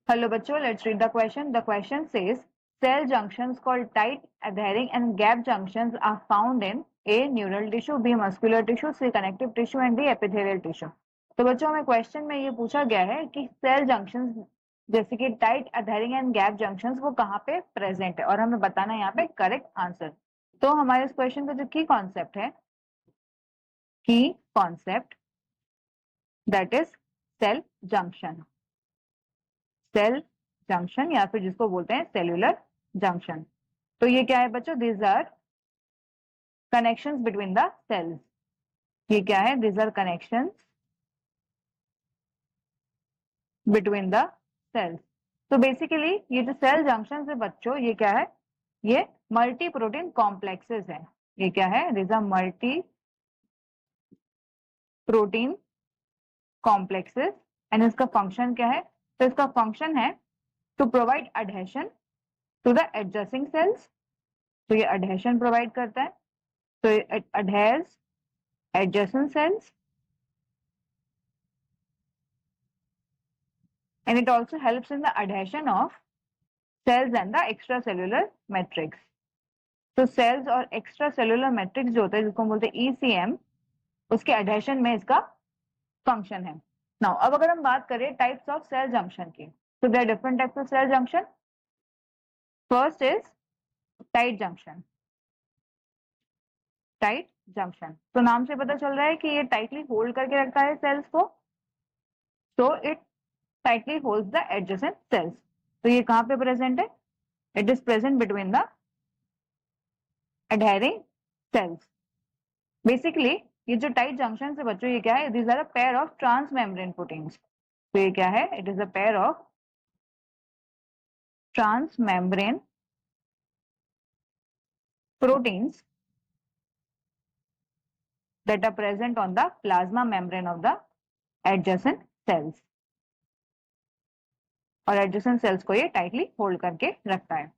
Hello बच्चों, let's read the question. The question says cell junctions called tight, adhering and gap junctions are found in A. neural tissue, B. muscular tissue, C. connective tissue and D. epithelial tissue. तो बच्चों हमें question में ये पूछा गया है कि cell junctions जैसे कि tight, adhering and gap junctions वो कहाँ पे प्रेजेंट है और हमें बताना है यहाँ पे करेक्ट आंसर। तो हमारे इस क्वेश्चन का जो की कॉन्सेप्ट है, की concept that is cell junction, cell junction या फिर जिसको बोलते हैं सेल्यूलर जंक्शन। तो ये क्या है बच्चों? These are connections between the cells. ये क्या है? These are connections between the cells. तो बेसिकली ये जो सेल जंक्शन है बच्चों, ये क्या है? ये मल्टी प्रोटीन कॉम्प्लेक्सेस है। ये क्या है? These are multi protein complexes and इसका फंक्शन क्या है? तो इसका फंक्शन है to provide adhesion to the adjusting cells. तो ये अडहेशन प्रोवाइड करता है, तो it adheres adjacent cells and it also helps in the adhesion of cells and the extracellular matrix. तो cells और extracellular matrix जो होता है जिसको हम बोलते हैं ECM, उसके adhesion में इसका फंक्शन है। नाउ अब अगर हम बात करें टाइप्स ऑफ सेल जंक्शन की, तो there are different types of cell junction. First is tight junction. Tight junction, तो नाम से पता चल रहा है कि ये टाइटली होल्ड करके रखता है सेल्स को, तो it tightly holds the adjacent cells. तो ये कहां पे प्रेजेंट है? It is present between the adhering cells. Basically ये जो टाइट जंक्शन है बच्चों, ये क्या है? These are a pair of transmembrane proteins. तो ये क्या है? It is a pair of transmembrane proteins that are present on the plasma membrane of the adjacent cells. और adjacent cells को ये टाइटली होल्ड करके रखता है।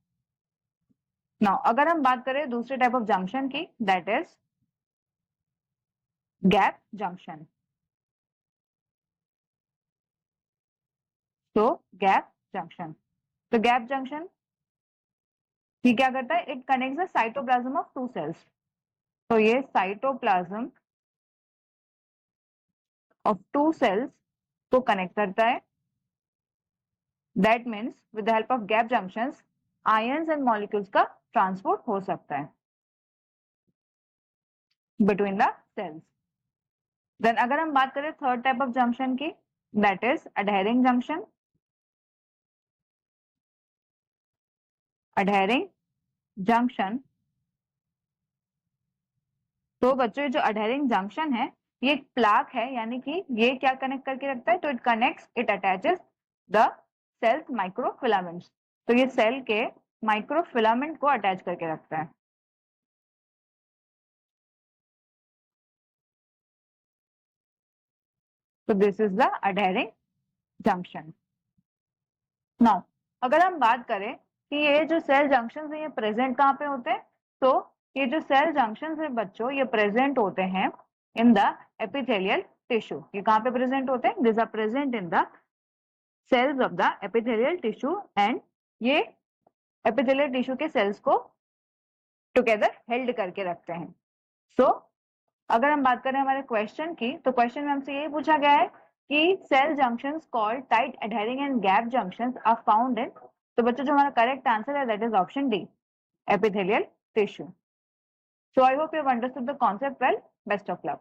नाउ अगर हम बात करें दूसरे टाइप ऑफ जंक्शन की, दैट इज गैप जंक्शन। तो गैप जंक्शन, तो गैप जंक्शन ये क्या करता है? It connects the cytoplasm of two cells. तो ये साइटोप्लाज्म ऑफ टू सेल्स को कनेक्ट करता है। That means with the help of gap junctions ions and molecules का ट्रांसपोर्ट हो सकता है बिटवीन द सेल्स। देन अगर हम बात करें थर्ड टाइप ऑफ जंक्शन की, दैट इज अडहेरिंग जंक्शन। अडहेरिंग जंक्शन, तो बच्चों जो अडहेरिंग जंक्शन है ये एक प्लाक है, यानी कि ये क्या कनेक्ट करके रखता है? तो it connects, it attaches the cells microfilaments. तो ये सेल के माइक्रोफिलामेंट को अटैच करके रखता है। तो this is the adhering junction. Now अगर हम बात करें कि ये जो सेल जंक्शन है ये प्रेजेंट कहाँ पे होते हैं, तो ये जो सेल जंक्शन है बच्चों ये प्रेजेंट होते हैं इन द एपिथेलियल टिश्यू। ये कहाँ पे प्रेजेंट होते हैं? This are present in the cells of the epithelial tissue and ये एपिथेलियल टिश्यू के सेल्स को टुगेदर हेल्ड करके रखते हैं। सो अगर हम बात करें हमारे क्वेश्चन की, तो क्वेश्चन में हमसे यही पूछा गया है कि cell junctions called tight, adhering and gap junctions are found in, तो बच्चों जो हमारा करेक्ट आंसर है that is option D, epithelial tissue. So I hope you have understood the concept well. Best of luck.